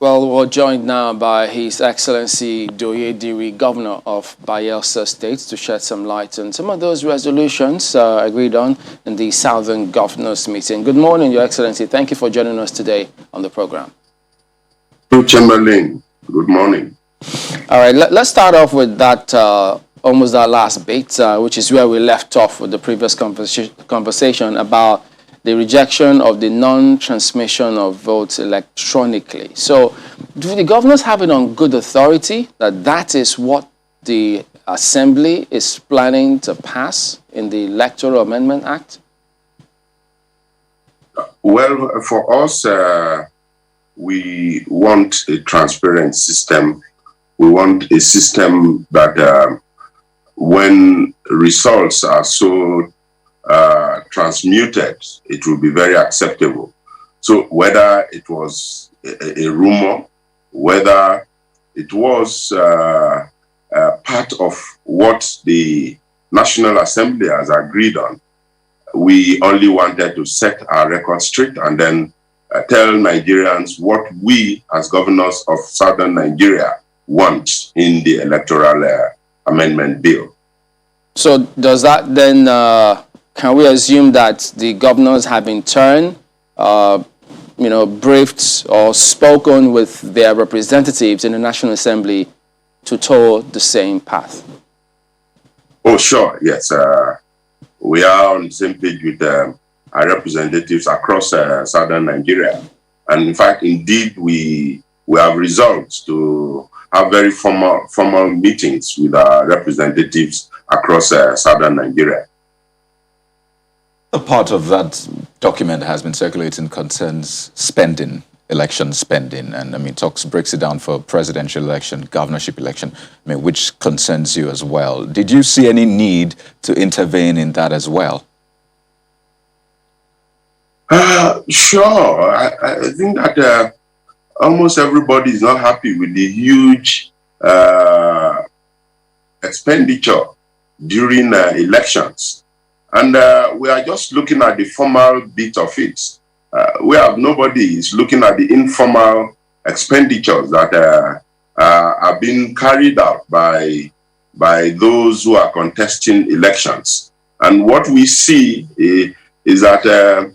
Well, we're joined now by His Excellency Diri, Governor of Bayelsa State, to shed some light on some of those resolutions agreed on in the Southern Governors Meeting. Good morning, Your Excellency. Thank you for joining us today on the program. Chamberlain, good morning. All right, let's start off with that, almost that last bit, which is where we left off with the previous conversation about the rejection of the non-transmission of votes electronically. So do the governors have it on good authority that that is what the Assembly is planning to pass in the Electoral Amendment Act? Well, for us, we want a transparent system. We want a system that when results are so transmuted, it will be very acceptable. So whether it was a rumor, whether it was part of what the National Assembly has agreed on, we only wanted to set our record straight and then tell Nigerians what we as governors of Southern Nigeria want in the Electoral Amendment Bill. So does that then, can we assume that the governors have in turn, briefed or spoken with their representatives in the National Assembly to tow the same path? Oh, sure, yes. We are on the same page with our representatives across Southern Nigeria. And in fact, indeed, we have resolved to have very formal meetings with our representatives across Southern Nigeria. A part of that document has been circulating concerns spending, election spending, and breaks it down for presidential election, governorship election, which concerns you as well. Did you see any need to intervene in that as well? Sure. I think that almost everybody is not happy with the huge expenditure during elections. And we are just looking at the formal bit of it. Nobody is looking at the informal expenditures that are being carried out by those who are contesting elections. And what we see is that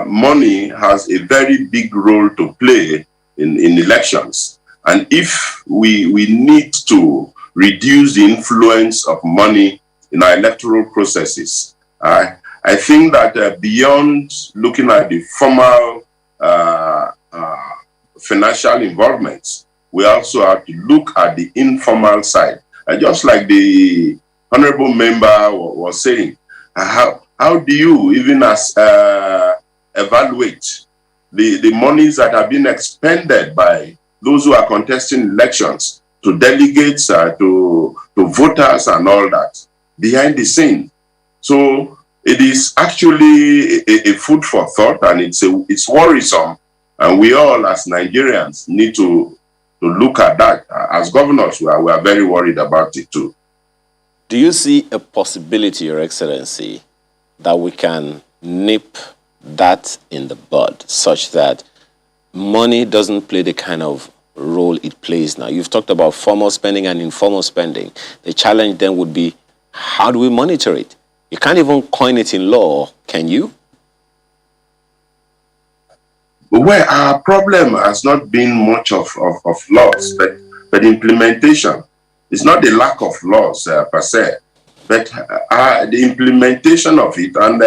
money has a very big role to play in elections. And if we need to reduce the influence of money in our electoral processes, I think that beyond looking at the formal financial involvements, we also have to look at the informal side. Just like the honorable member was saying, how do you even evaluate the monies that have been expended by those who are contesting elections to delegates, to voters and all that behind the scene? So it is actually a food for thought, and it's worrisome. And we all, as Nigerians, need to look at that. As governors, we are very worried about it too. Do you see a possibility, Your Excellency, that we can nip that in the bud, such that money doesn't play the kind of role it plays now? You've talked about formal spending and informal spending. The challenge then would be, how do we monitor it? You can't even coin it in law, can you? Well, our problem has not been much of laws, but implementation. It's not the lack of laws per se, but the implementation of it and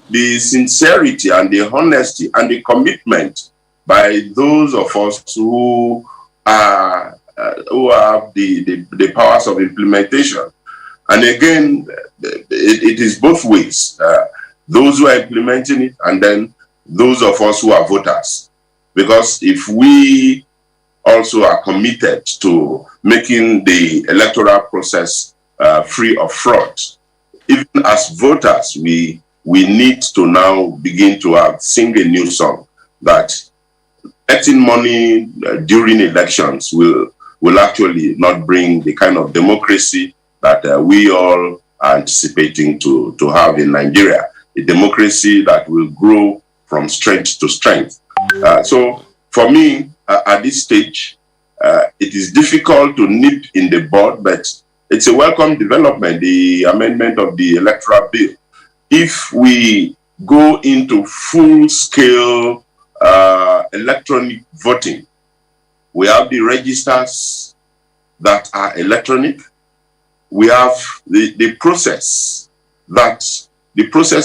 the sincerity and the honesty and the commitment by those of us who have the powers of implementation. And again, it is both ways. Those who are implementing it and then those of us who are voters. Because if we also are committed to making the electoral process free of fraud, even as voters, we need to now begin to sing a new song that getting money during elections will actually not bring the kind of democracy that we all are anticipating to have in Nigeria, a democracy that will grow from strength to strength. So for me, at this stage. It is difficult to nip in the bud, but it's a welcome development, the amendment of the electoral bill. If we go into full-scale electronic voting, we have the registers that are electronic. We have the process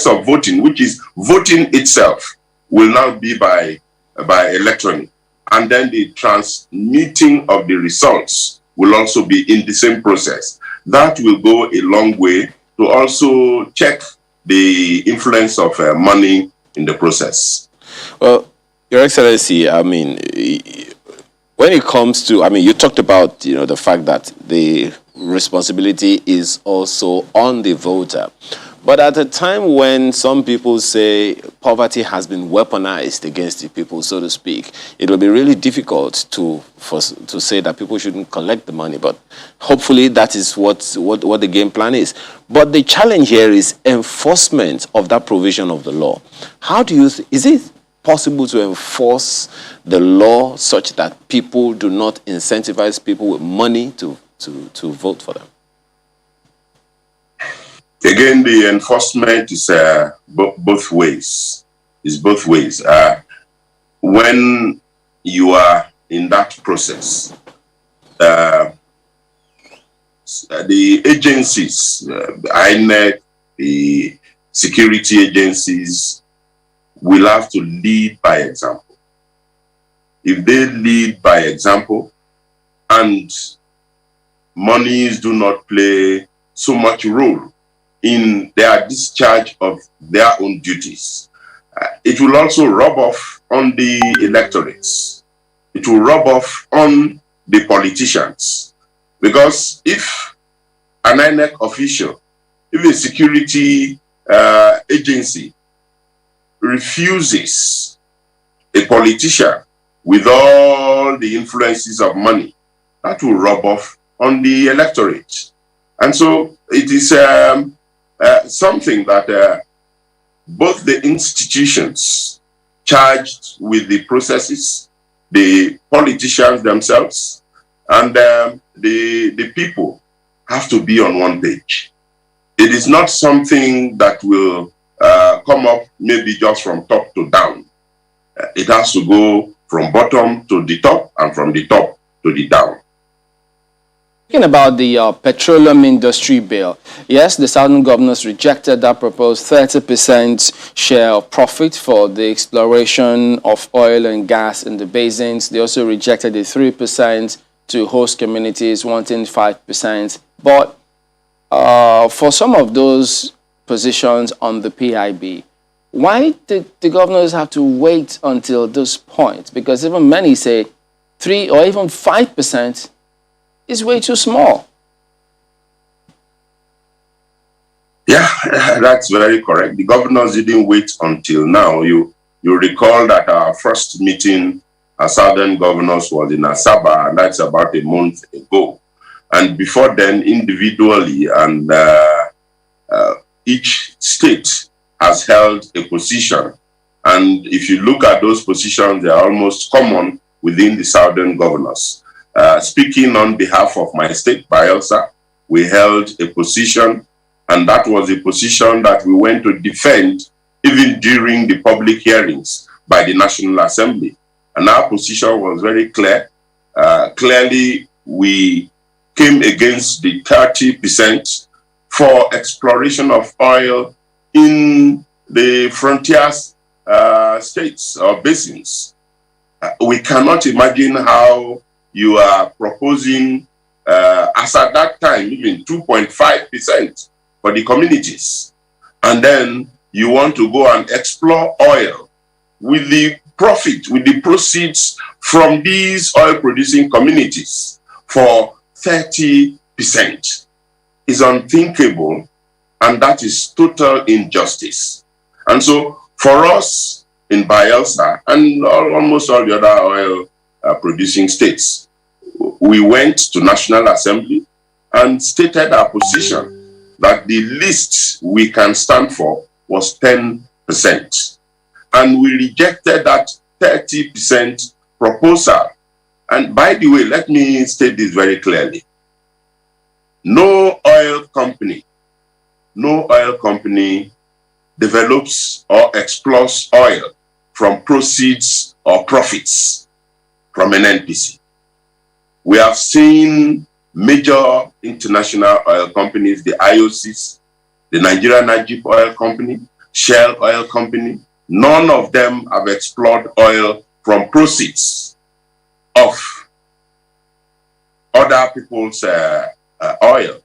of voting, which is voting itself, will now be by electronic. And then the transmitting of the results will also be in the same process. That will go a long way to also check the influence of money in the process. Well, Your Excellency, I mean, when it comes to, I mean, you talked about, the fact that the responsibility is also on the voter. But at a time when some people say poverty has been weaponized against the people, so to speak, it will be really difficult to say that people shouldn't collect the money. But hopefully that is what the game plan is. But the challenge here is enforcement of that provision of the law. How do you is it possible to enforce the law such that people do not incentivize people with money to vote for them? Again, the enforcement is both ways. It's both ways. When you are in that process, the agencies, INEC, the security agencies, will have to lead by example. If they lead by example and monies do not play so much role in their discharge of their own duties, it will also rub off on the electorates. It will rub off on the politicians. Because if an INEC official, if a security agency refuses a politician with all the influences of money, that will rub off on the electorate. And so it is something that both the institutions charged with the processes, the politicians themselves, and the people have to be on one page. It is not something that will come up maybe just from top to down. It has to go from bottom to the top and from the top to the down. Speaking about the petroleum industry bill, yes, the Southern governors rejected that proposed 30% share of profit for the exploration of oil and gas in the basins. They also rejected the 3% to host communities, wanting 5%. But for some of those positions on the PIB, why did the governors have to wait until this point? Because even many say 3 or even 5% is way too small. Yeah, that's very correct. The governors didn't wait until now. You recall that our first meeting as Southern governors was in Asaba, and that's about a month ago. And before then, individually, and each state has held a position. And if you look at those positions, they are almost common within the Southern governors. Speaking on behalf of my state, Bayelsa, we held a position, and that was a position that we went to defend even during the public hearings by the National Assembly. And our position was very clear. Clearly, we came against the 30% for exploration of oil in the frontiers states or basins. We cannot imagine how you are proposing, as at that time, even 2.5% for the communities. And then you want to go and explore oil with the profit, with the proceeds from these oil-producing communities for 30%. Is unthinkable, and that is total injustice. And so for us in Bayelsa and almost all the other oil producing states, we went to National Assembly and stated our position that the least we can stand for was 10%. And we rejected that 30% proposal And by the way, let me state this very clearly. No oil company develops or explores oil from proceeds or profits from an NNPC. We have seen major international oil companies, the IOCs, the Nigerian Oil Company, Shell Oil Company. None of them have explored oil from proceeds of other people's oil.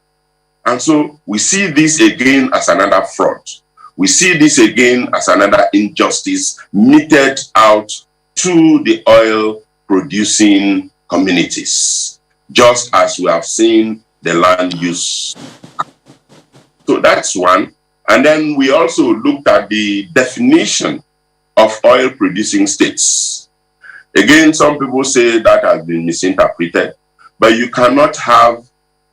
And so we see this again as another fraud. We see this again as another injustice meted out to the oil producing communities, just as we have seen the land use. So that's one. And then we also looked at the definition of oil producing states. Again, some people say that has been misinterpreted, but you cannot have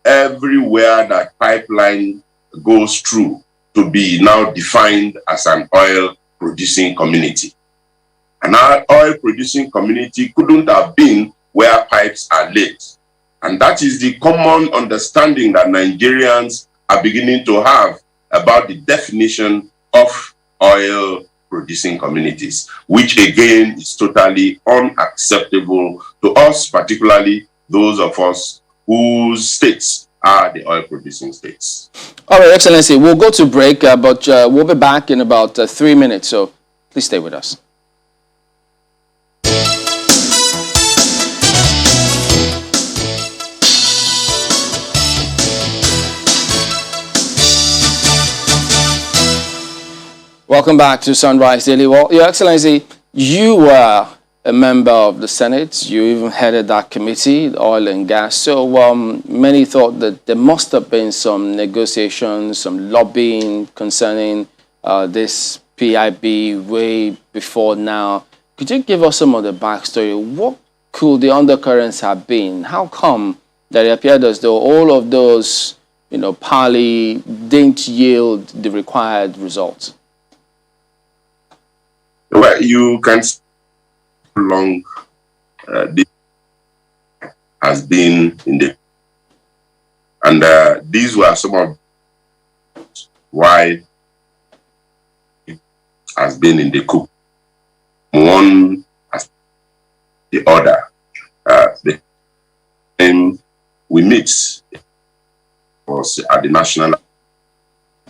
everywhere that pipeline goes through to be now defined as an oil producing community. An oil producing community couldn't have been where pipes are laid. And that is the common understanding that Nigerians are beginning to have about the definition of oil producing communities, which again is totally unacceptable to us, particularly those of us whose states are the oil producing states. All right, Excellency, we'll go to break, but we'll be back in about 3 minutes, so please stay with us. Welcome back to Sunrise Daily. Well, Your Excellency, you were a member of the Senate. You even headed that committee, oil and gas. So many thought that there must have been some negotiations, some lobbying concerning this PIB way before now. Could you give us some of the backstory? What could the undercurrents have been? How come that it appeared as though all of those, parley didn't yield the required results? Well, you can see how long this has been in the, and these were some of why it has been in the coup. One as the other. The time we meet was at the national.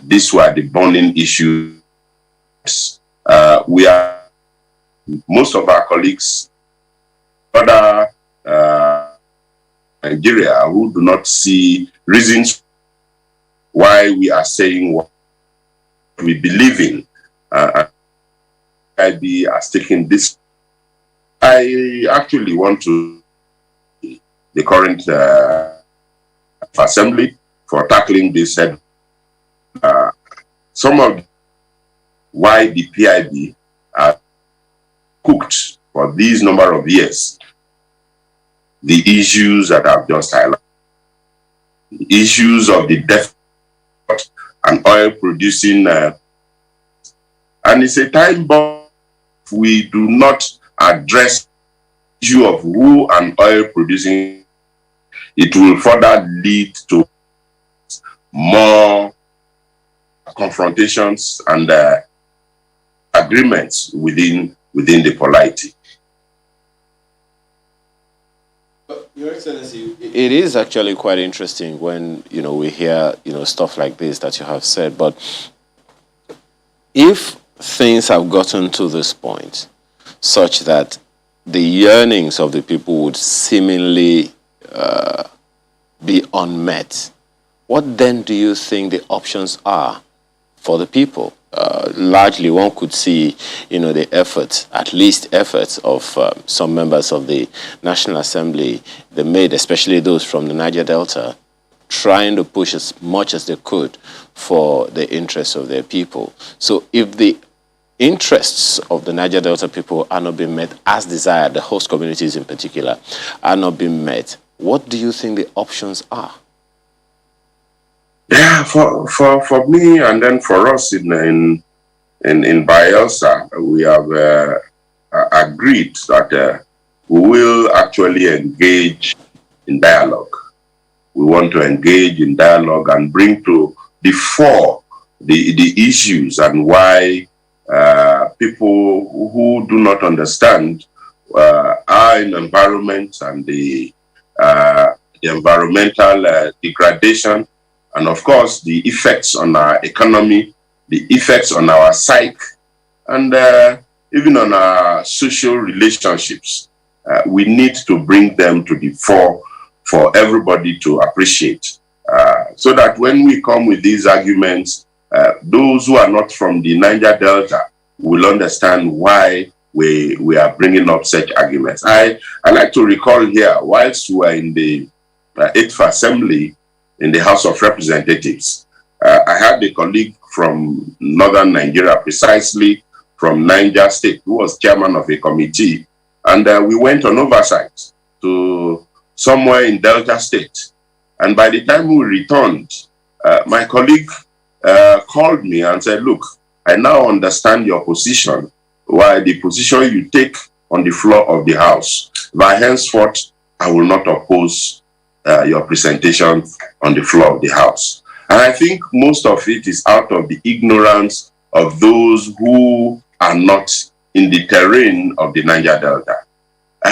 These were the burning issues. We are, most of our colleagues, other Nigeria, who do not see reasons why we are saying what we believe in. PIB has taken this. I actually want to the current assembly for tackling this. Some of why the PIB are cooked for these number of years. The issues that I've just highlighted, the issues of the deficit and oil producing, and it's a time bomb if we do not address the issue of who and oil producing. It will further lead to more confrontations and agreements within the polity. Your Excellency, it is actually quite interesting when we hear stuff like this that you have said. But if things have gotten to this point, such that the yearnings of the people would seemingly be unmet, what then do you think the options are for the people? Largely, one could see, the efforts, at least efforts of some members of the National Assembly, they made, especially those from the Niger Delta, trying to push as much as they could for the interests of their people. So if the interests of the Niger Delta people are not being met as desired, the host communities in particular, are not being met, what do you think the options are? Yeah, for me and then for us in Bayelsa, we have agreed that we will actually actually engage in dialogue. We want to engage in dialogue and bring to the fore the issues and why people who do not understand our environment and the environmental degradation, and of course the effects on our economy, the effects on our psyche, and even on our social relationships. We need to bring them to the fore for everybody to appreciate, so that when we come with these arguments, those who are not from the Niger Delta will understand why we are bringing up such arguments. I like to recall here, whilst we were in the 8th Assembly in the House of Representatives, I had a colleague from northern Nigeria, precisely from Niger State, who was chairman of a committee, and we went on oversight to somewhere in Delta State. And by the time we returned, my colleague called me and said, look, I now understand your position, why the position you take on the floor of the House. By henceforth, I will not oppose your presentation on the floor of the House. And I think most of it is out of the ignorance of those who are not in the terrain of the Niger Delta.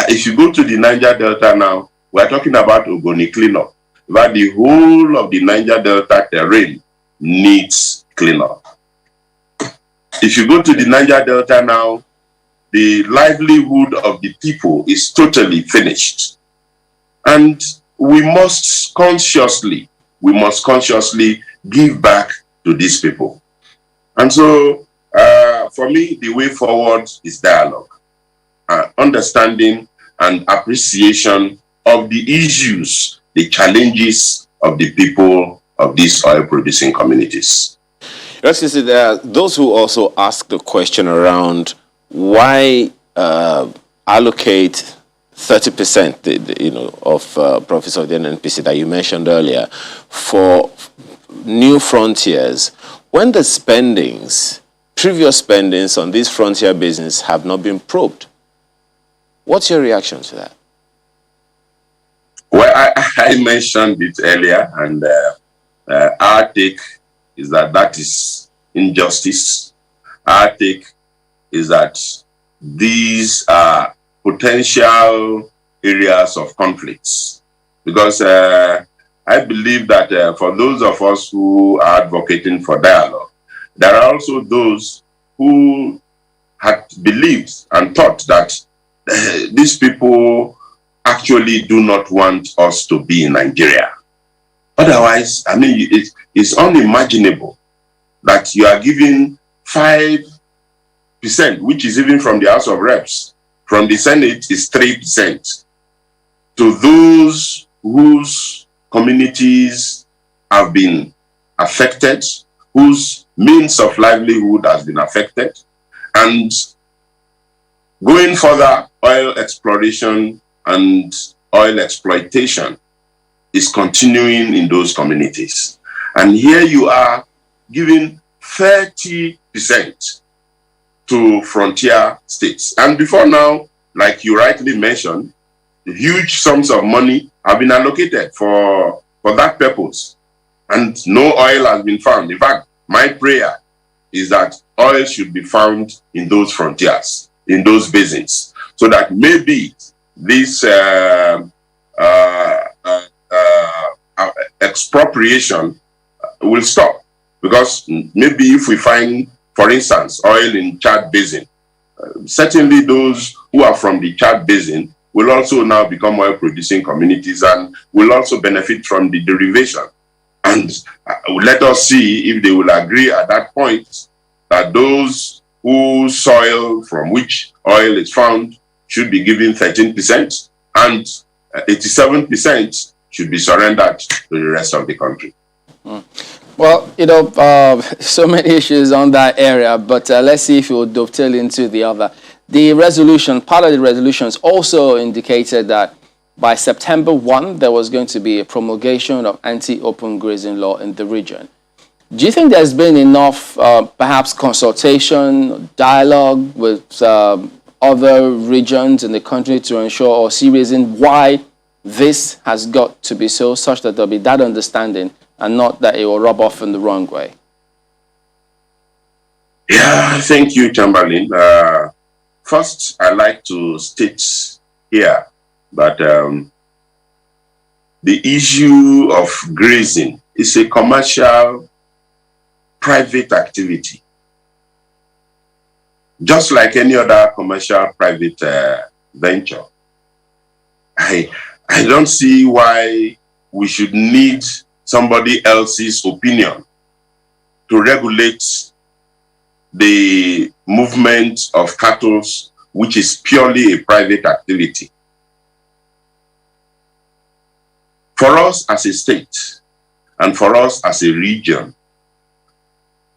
If you go to the Niger Delta now, we're talking about Ogoni cleanup. But the whole of the Niger Delta terrain needs cleanup. If you go to the Niger Delta now, the livelihood of the people is totally finished. And we must consciously give back to these people. And so, for me, the way forward is dialogue, understanding and appreciation of the issues, the challenges of the people of these oil-producing communities. Yes, you see, there are those who also ask the question around why allocate 30%, of profits of the NNPC that you mentioned earlier for new frontiers, when the previous spendings on these frontier business have not been probed. What's your reaction to that? Well, I mentioned it earlier, and our take is that is injustice. Our take is that these are potential areas of conflicts, because I believe that for those of us who are advocating for dialogue, there are also those who had believed and thought that these people actually do not want us to be in Nigeria. Otherwise, I mean, it's unimaginable that you are giving 5%, which is even from the House of Reps, from the Senate is 3%, to those whose communities have been affected, whose means of livelihood has been affected, and going further, oil exploration and oil exploitation is continuing in those communities. And here you are giving 30% to frontier states. And before now, like you rightly mentioned, huge sums of money have been allocated for that purpose. And no oil has been found. In fact, my prayer is that oil should be found in those frontiers, in those basins, so that maybe this expropriation will stop. Because maybe if we find, for instance, oil in Chad Basin, certainly those who are from the Chad Basin will also now become oil-producing communities and will also benefit from the derivation. And let us see if they will agree at that point that those whose soil from which oil is found should be given 13% and 87% should be surrendered to the rest of the country. Well, so many issues on that area, but let's see if it will dovetail into the other. The resolution, part of the resolutions also indicated that by September 1, there was going to be a promulgation of anti-open grazing law in the region. Do you think there's been enough, perhaps consultation, dialogue with other regions in the country to ensure or see reason why this has got to be so, such that there'll be that understanding and not that it will rub off in the wrong way? Yeah, thank you, Chamberlain. First, I'd like to state here that the issue of grazing is a commercial, private activity. Just like any other commercial, private venture. I don't see why we should need somebody else's opinion to regulate the movement of cattle, which is purely a private activity. For us as a state and for us as a region,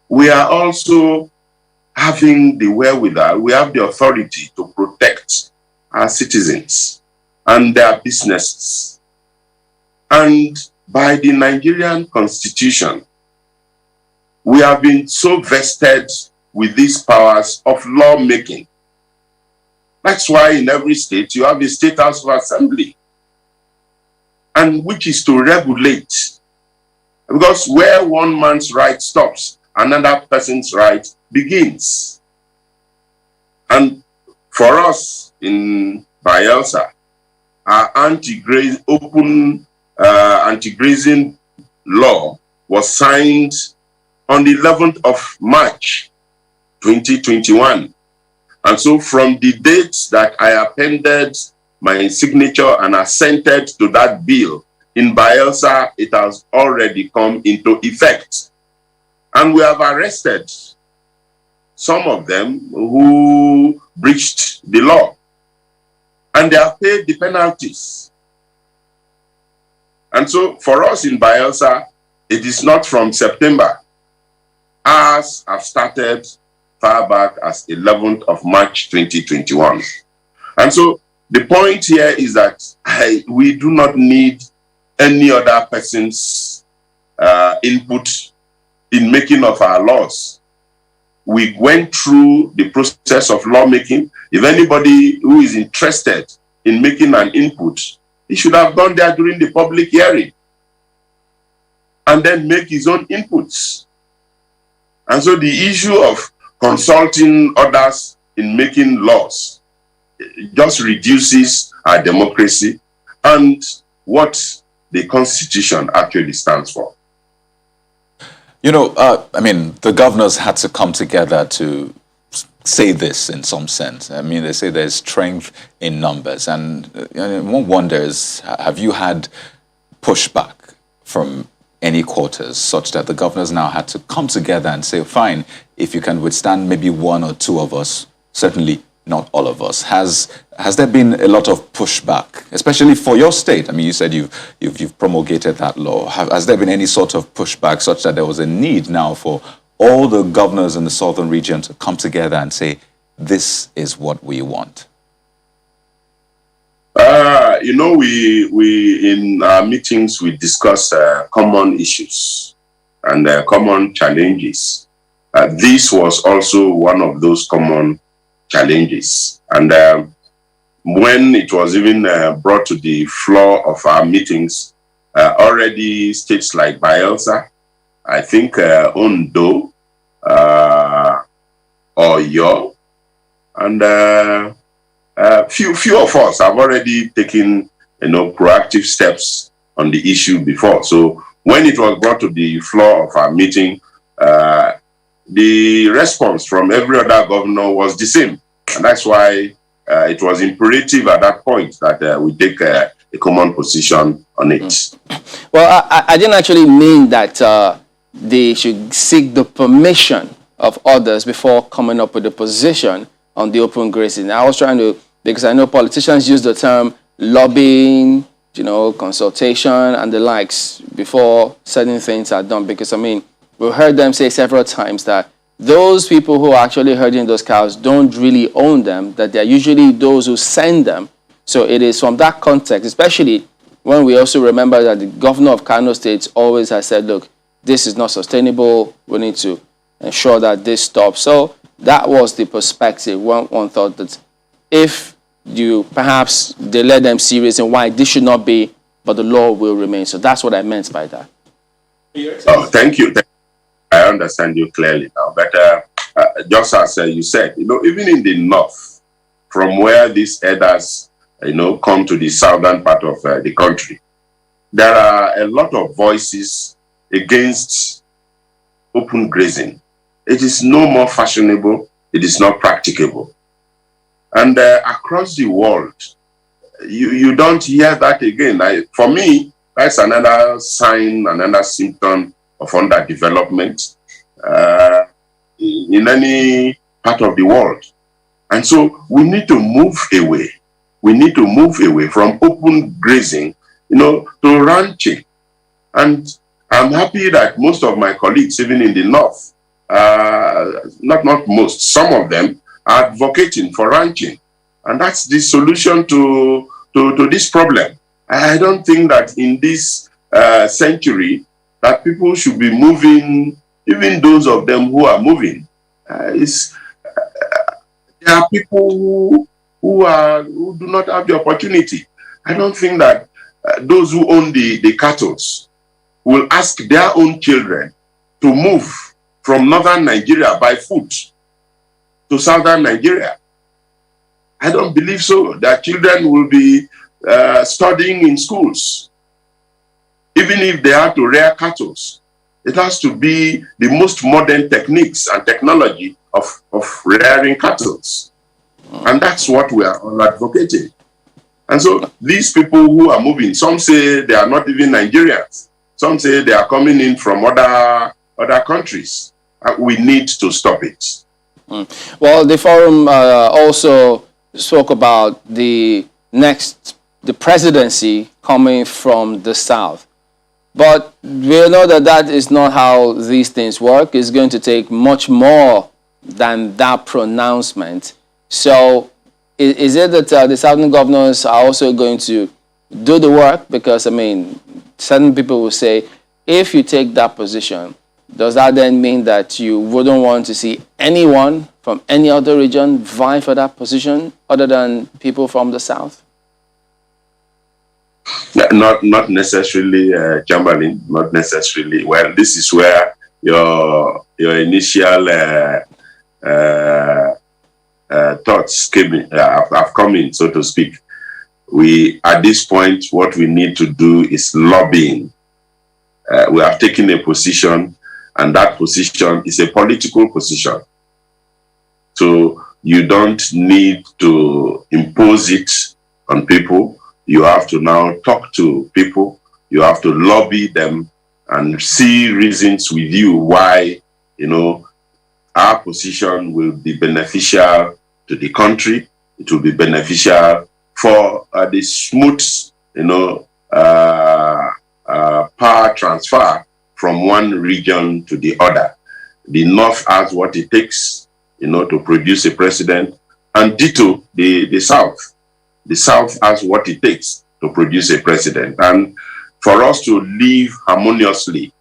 we are also having the wherewithal, we have the authority to protect our citizens and their businesses. And by the Nigerian Constitution, we have been so vested with these powers of lawmaking. That's why in every state you have a state house of assembly, and which is to regulate. Because where one man's right stops, another person's right begins. And for us in Bayelsa, our anti-grazing law was signed on the 11th of March 2021. And so from the date that I appended my signature and assented to that bill in Bayelsa, it has already come into effect. And we have arrested some of them who breached the law. And they have paid the penalties. And so for us in Bayelsa, it is not from September. Ours have started far back as 11th of March 2021. And so the point here is that we do not need any other person's input in making of our laws. We went through the process of lawmaking. If anybody who is interested in making an input, he should have gone there during the public hearing and then make his own inputs. And so the issue of consulting others in making laws just reduces our democracy and what the Constitution actually stands for. You know, I mean, the governors had to come together to say this in some sense. I mean, they say there's strength in numbers. And one wonders, have you had pushback from any quarters such that the governors now had to come together and say, fine, if you can withstand maybe one or two of us, certainly not all of us. Has there been a lot of pushback, especially for your state? I mean, you said you've promulgated that law. Has there been any sort of pushback such that there was a need now for all the governors in the southern region to come together and say, this is what we want? You know, we in our meetings, we discuss common issues and common challenges. This was also one of those common challenges. And when it was even brought to the floor of our meetings, already states like Bayelsa, I think Ondo, Oyo, and few of us have already taken, proactive steps on the issue before. So when it was brought to the floor of our meeting, the response from every other governor was the same. And that's why it was imperative at that point that we take a common position on it. Well, I didn't actually mean that they should seek the permission of others before coming up with a position on the open grazing. I was trying to, because I know politicians use the term lobbying, consultation and the likes before certain things are done. Because, I mean, we've heard them say several times that those people who are actually herding those cows don't really own them, that they're usually those who send them. So it is from that context, especially when we also remember that the governor of Kano State always has said, look, this is not sustainable. We need to ensure that this stops. So that was the perspective. One thought that if you perhaps they let them see reason why this should not be, but the law will remain. So that's what I meant by that. Oh, thank you. I understand you clearly now. But just as you said, even in the north, from where these herders, come to the southern part of the country, there are a lot of voices against open grazing. It is no more fashionable. It is not practicable. And across the world, you don't hear that again. For me, that's another sign, another symptom of underdevelopment in any part of the world. And so we need to move away. We need to move away from open grazing, to ranching. And I'm happy that most of my colleagues, even in the north, not most, some of them are advocating for ranching. And that's the solution to this problem. I don't think that in this century that people should be moving, even those of them who are moving. There are people who do not have the opportunity. I don't think that those who own the cattle will ask their own children to move from northern Nigeria by foot to southern Nigeria. I don't believe so. Their children will be studying in schools. Even if they have to rear cattle, it has to be the most modern techniques and technology of rearing cattle. And that's what we are all advocating. And so these people who are moving, some say they are not even Nigerians. Some say they are coming in from other countries. We need to stop it. Well, the forum also spoke about the presidency coming from the south. But we know that is not how these things work. It's going to take much more than that pronouncement. So is it that the southern governors are also going to do the work? Because, certain people will say, if you take that position, does that then mean that you wouldn't want to see anyone from any other region vie for that position other than people from the south? Not necessarily, Chamberlain, not necessarily. Well, this is where your initial thoughts have come in, so to speak. At this point, what we need to do is lobbying. We have taken a position, and that position is a political position. So you don't need to impose it on people. You have to now talk to people. You have to lobby them and see reasons with you why, our position will be beneficial to the country. It will be beneficial for the smooth, power transfer from one region to the other. The North has what it takes, to produce a president, and ditto the South. The South has what it takes to produce a president. And for us to live harmoniously,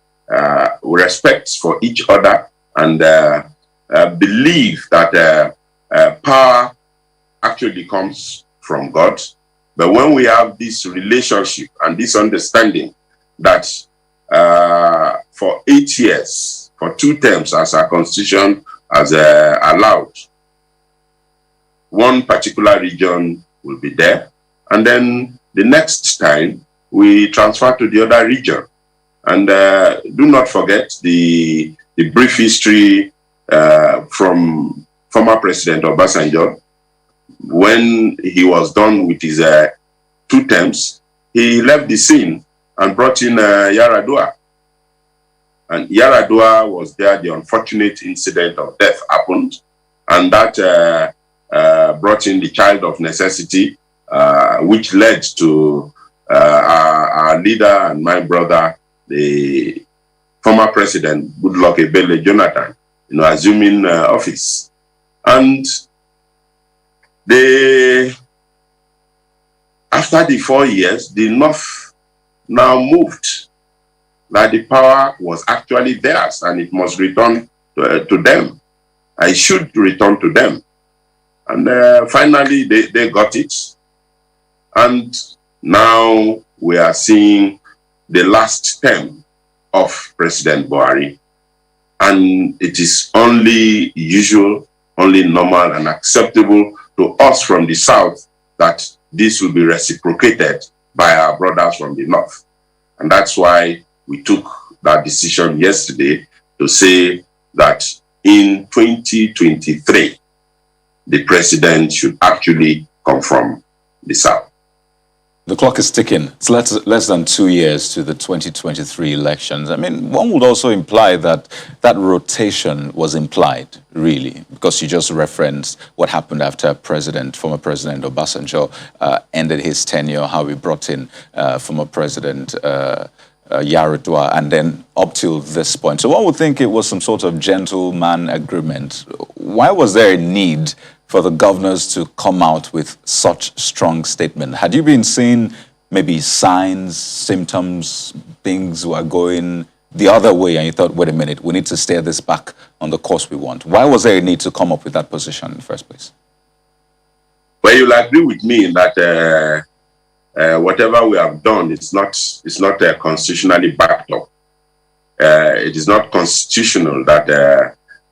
respect for each other, and believe that power actually comes from God. But when we have this relationship and this understanding that for 8 years, for 2 terms, as our constitution has allowed, one particular region will be there, and then the next time we transfer to the other region. And do not forget the brief history from former President Obasanjo. When he was done with his 2 terms, he left the scene and brought in Yaradua. And Yaradua was there. The unfortunate incident of death happened, and that brought in the child of necessity, which led to our leader and my brother, the former president, Goodluck Ebele Jonathan, assuming office. And after the 4 years, the North now moved, that the power was actually theirs and it must return to them. I should return to them. And finally, they got it. And now we are seeing the last term of President Buhari. And it is only usual, only normal and acceptable to us from the South that this will be reciprocated by our brothers from the North. And that's why we took that decision yesterday to say that in 2023, the president should actually come from the South. The clock is ticking. It's less than 2 years to the 2023 elections. I mean, one would also imply that that rotation was implied, really, because you just referenced what happened after former President Obasanjo ended his tenure, how we brought in former President Yaradua, and then up till this point. So one would think it was some sort of gentleman agreement. Why was there a need for the governors to come out with such strong statement? Had you been seeing maybe signs, symptoms, things were going the other way, and you thought, wait a minute, we need to steer this back on the course we want? Why was there a need to come up with that position in the first place? Well, you'll agree with me in that whatever we have done, it's not constitutionally backed up. It is not constitutional that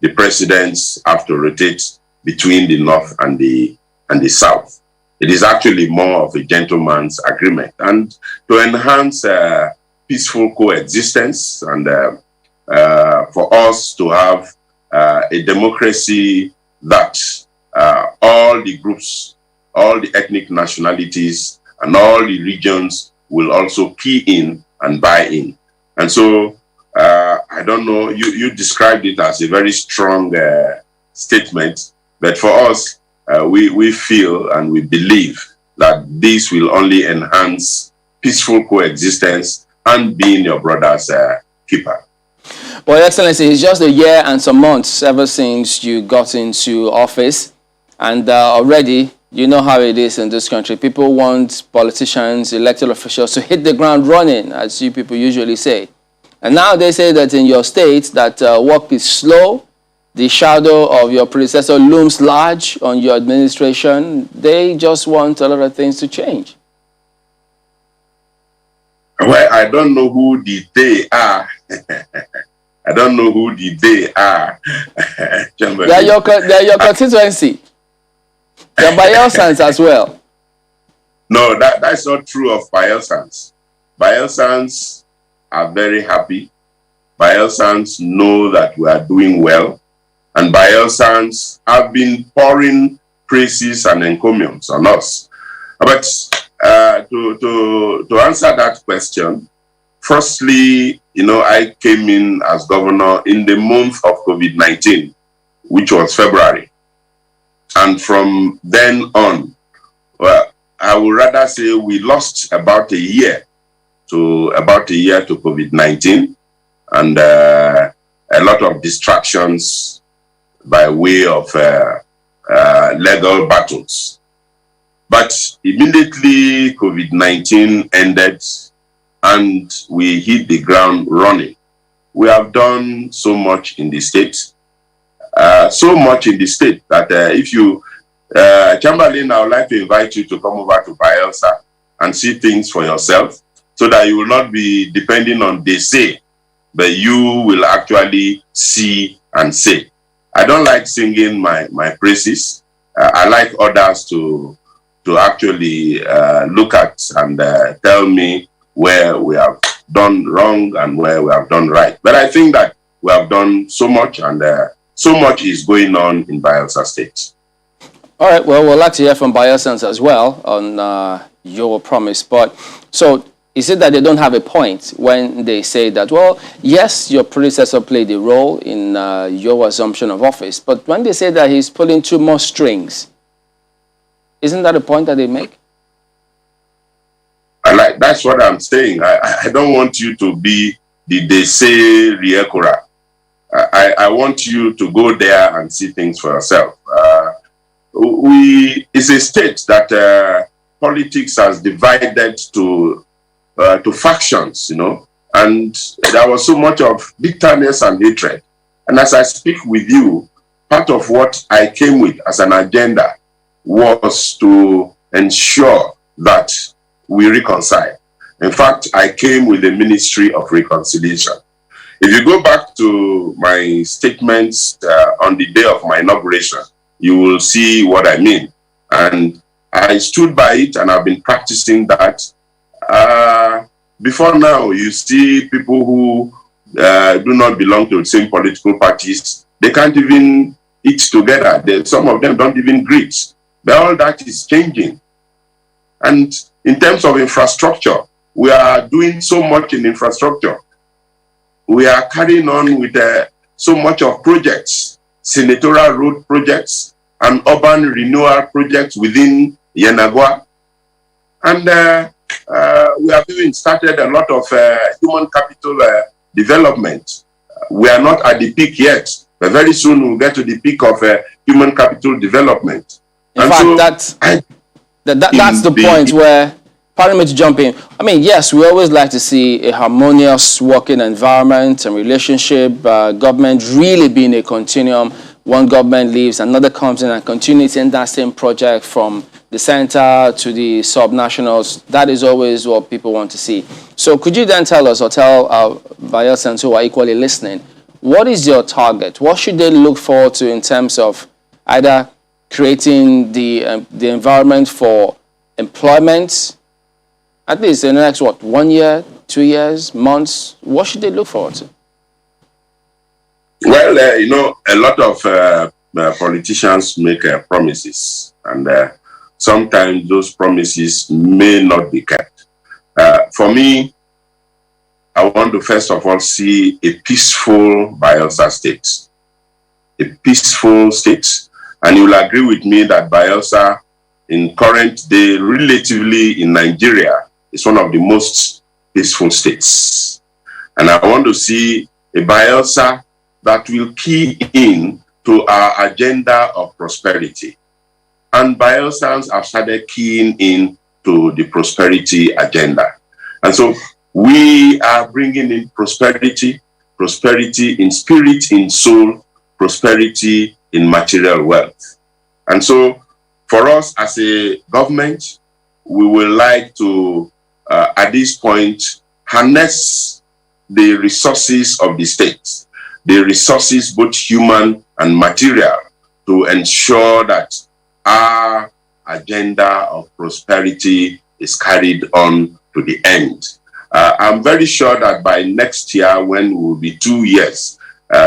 the presidents have to rotate between the North and the South. It is actually more of a gentleman's agreement, and to enhance peaceful coexistence and for us to have a democracy that all the groups, all the ethnic nationalities, and all the regions will also key in and buy in. And so, I don't know, you described it as a very strong statement, but for us, we feel and we believe that this will only enhance peaceful coexistence and being your brother's keeper. Well, Excellency, it's just a year and some months ever since you got into office, and already you know how it is in this country. People want politicians, elected officials to hit the ground running, as you people usually say. And now they say that in your state that work is slow, the shadow of your predecessor looms large on your administration. They just want a lot of things to change. Well, I don't know who the they are. I don't know who the they are. They're your constituency. They're Bayelsans as well. No, that's not true of Bayelsans. Bayelsans are very happy. Bayelsans know that we are doing well. And Bayelsans have been pouring praises and encomiums on us. But to answer that question, firstly, I came in as governor in the month of COVID-19, which was February. And from then on, well, I would rather say we lost about a year to COVID-19, and a lot of distractions by way of legal battles. But immediately COVID-19 ended and we hit the ground running. We have done so much in the state, that if you, Chamberlain, I would like to invite you to come over to Bayelsa and see things for yourself, so that you will not be depending on they say, but you will actually see and say. I don't like singing my praises. I like others to actually look at and tell me where we have done wrong and where we have done right. But I think that we have done so much, and so much is going on in Bayelsa State. All right, well, we'd like to hear from Bayelsans as well on your promise. But so is it that they don't have a point when they say that, well, yes, your predecessor played a role in your assumption of office, but when they say that he's pulling too much strings, isn't that a point that they make? That's what I'm saying. I don't want you to be the they say Riekura. I want you to go there and see things for yourself. It's a state that politics has divided to factions, and there was so much of bitterness and hatred. And as I speak with you, part of what I came with as an agenda was to ensure that we reconcile. In fact, I came with a ministry of reconciliation. If you go back to my statements on the day of my inauguration, you will see what I mean. And I stood by it, and I've been practicing that. Before now, you see people who do not belong to the same political parties. They can't even eat together. Some of them don't even greet. But all that is changing. And in terms of infrastructure, we are doing so much in infrastructure. We are carrying on with so much of projects, senatorial road projects and urban renewal projects within Yenagua. And we have even started a lot of human capital development. We are not at the peak yet, but very soon we'll get to the peak of human capital development. In fact, so that's the point where, pardon me to jump in. I mean, yes, we always like to see a harmonious working environment and relationship, government really being a continuum. One government leaves, another comes in and continues in that same project from the center to the subnationals. That is always what people want to see. So could you then tell us, or tell our Bayelsans who are equally listening, what is your target? What should they look forward to in terms of either creating the environment for employment, at least in the next, 1 year, 2 years, months? What should they look forward to? Well, a lot of politicians make promises, and sometimes those promises may not be kept. For me, I want to first of all see a peaceful Bayelsa state. A peaceful state. And you will agree with me that Bayelsa, in current day, relatively in Nigeria, is one of the most peaceful states. And I want to see a Bayelsa that will key in to our agenda of prosperity. And Bayelsans have started keying in to the prosperity agenda. And so we are bringing in prosperity, prosperity in spirit, in soul, prosperity in material wealth. And so for us as a government, we would like to, at this point, harness the resources of the state, the resources both human and material, to ensure that our agenda of prosperity is carried on to the end. I'm very sure that by next year, when it will be 2 years,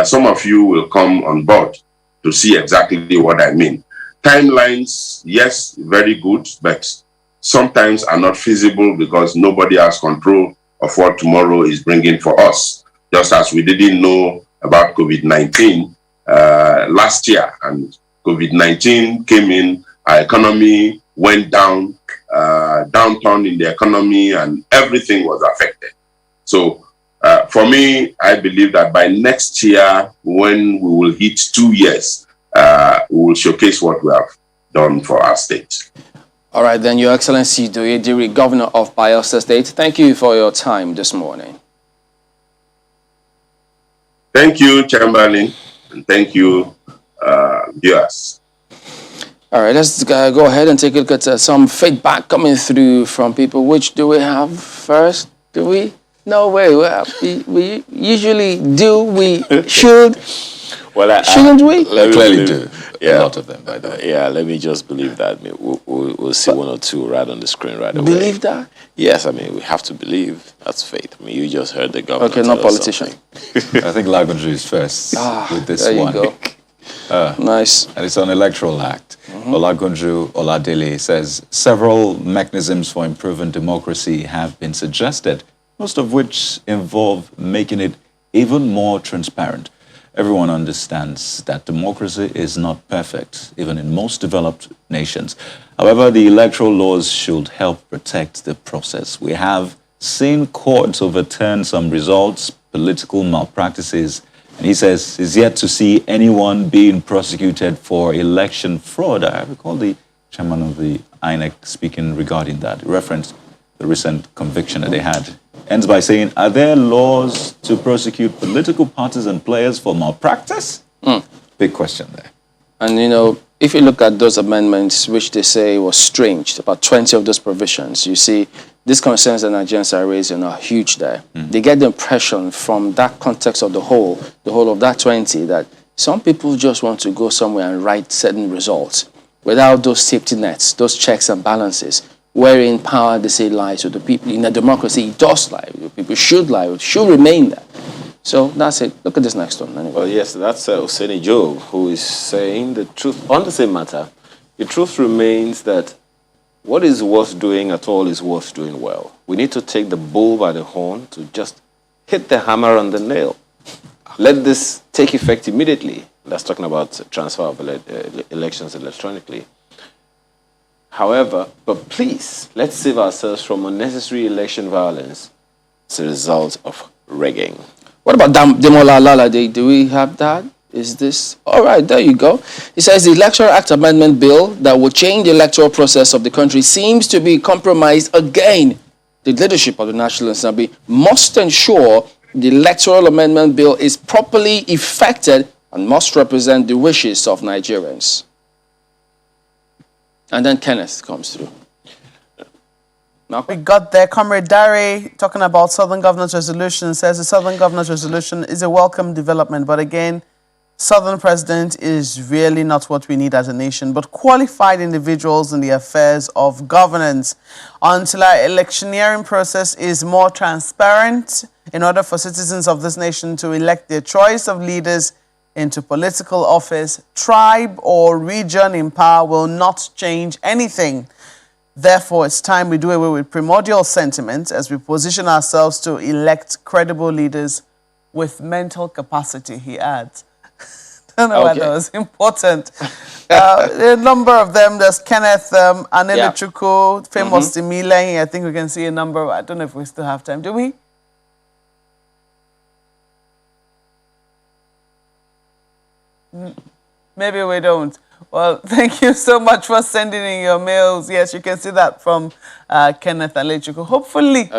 some of you will come on board to see exactly what I mean. Timelines, yes, very good, but sometimes are not feasible because nobody has control of what tomorrow is bringing for us. Just as we didn't know about COVID-19 last year, and COVID-19 came in, our economy went down, downturn in the economy, and everything was affected. So for me, I believe that by next year, when we will hit 2 years, we will showcase what we have done for our state. All right, then, Your Excellency Diri, Governor of Bayelsa State, thank you for your time this morning. Thank you, Chamberlain, and thank you, viewers. All right, let's go ahead and take a look at some feedback coming through from people. Which do we have first? Do we? No way. We usually do. We should. Well, shouldn't we? We clearly do. Yeah. A lot of them, by the way. Yeah, let me just believe that. I mean, we'll see one or two right on the screen right away. Believe that? Yes, I mean, we have to believe. That's faith. I mean, you just heard the governor. Okay, not politician. I think Lagunju is first with this there one. You go. Nice. And it's on Electoral Act. Olagunju Oladele says, several mechanisms for improving democracy have been suggested, most of which involve making it even more transparent. Everyone understands that democracy is not perfect, even in most developed nations. However, the electoral laws should help protect the process. We have seen courts overturn some results, political malpractices, and he says he's yet to see anyone being prosecuted for election fraud. I recall the chairman of the INEC speaking regarding that, referenced the recent conviction that they had. Ends by saying, are there laws to prosecute political parties and players for malpractice? Big question there. And, if you look at those amendments, which they say was strange, about 20 of those provisions, you see these concerns that Nigerians are raising are huge there. They get the impression from that context of the whole of that 20, that some people just want to go somewhere and write certain results without those safety nets, those checks and balances, wherein power, they say, lies with the people. In a democracy, it does lie. People should lie, it should remain there. So that's it. Look at this next one. Anyway. Well, yes, that's Oseni Job, who is saying the truth on the same matter. The truth remains that what is worth doing at all is worth doing well. We need to take the bull by the horn to just hit the hammer on the nail. Let this take effect immediately. That's talking about transfer of elections electronically. However, but please, let's save ourselves from unnecessary election violence as a result of rigging. What about Demola Lalade? Do we have that? Is this? All right, there you go. It says the Electoral Act Amendment Bill that will change the electoral process of the country seems to be compromised again. The leadership of the National Assembly must ensure the Electoral Amendment Bill is properly effected and must represent the wishes of Nigerians. And then Kenneth comes through. We got there. Comrade Diri talking about Southern Governor's Resolution, says the Southern Governor's Resolution is a welcome development. But again, Southern President is really not what we need as a nation, but qualified individuals in the affairs of governance. Until our electioneering process is more transparent, in order for citizens of this nation to elect their choice of leaders into political office, tribe or region in power will not change anything. Therefore, it's time we do away with primordial sentiments as we position ourselves to elect credible leaders with mental capacity, he adds. Don't know why that was important. A number of them, there's Kenneth Anelechuku, famous Timile. I think we can see a number. I don't know if we still have time. Do we? Maybe we don't. Well, thank you so much for sending in your mails. Yes, you can see that from Kenneth Alechuku. Hopefully,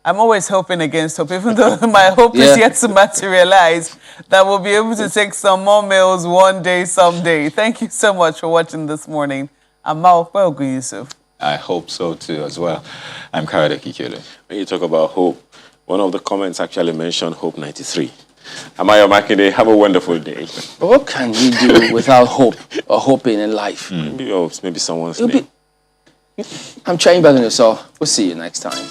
I'm always hoping against hope, even though my hope is yet to materialize, that we'll be able to take some more mails one day, someday. Thank you so much for watching this morning. I'm Mao Yusuf. I hope so too as well. I'm Kayode Kikele. When you talk about hope, one of the comments actually mentioned Hope 93. Amaya Makinde, have a wonderful day. But what can you do without hope or hoping in life? Maybe someone's name. I'm trying better than yourself. We'll see you next time.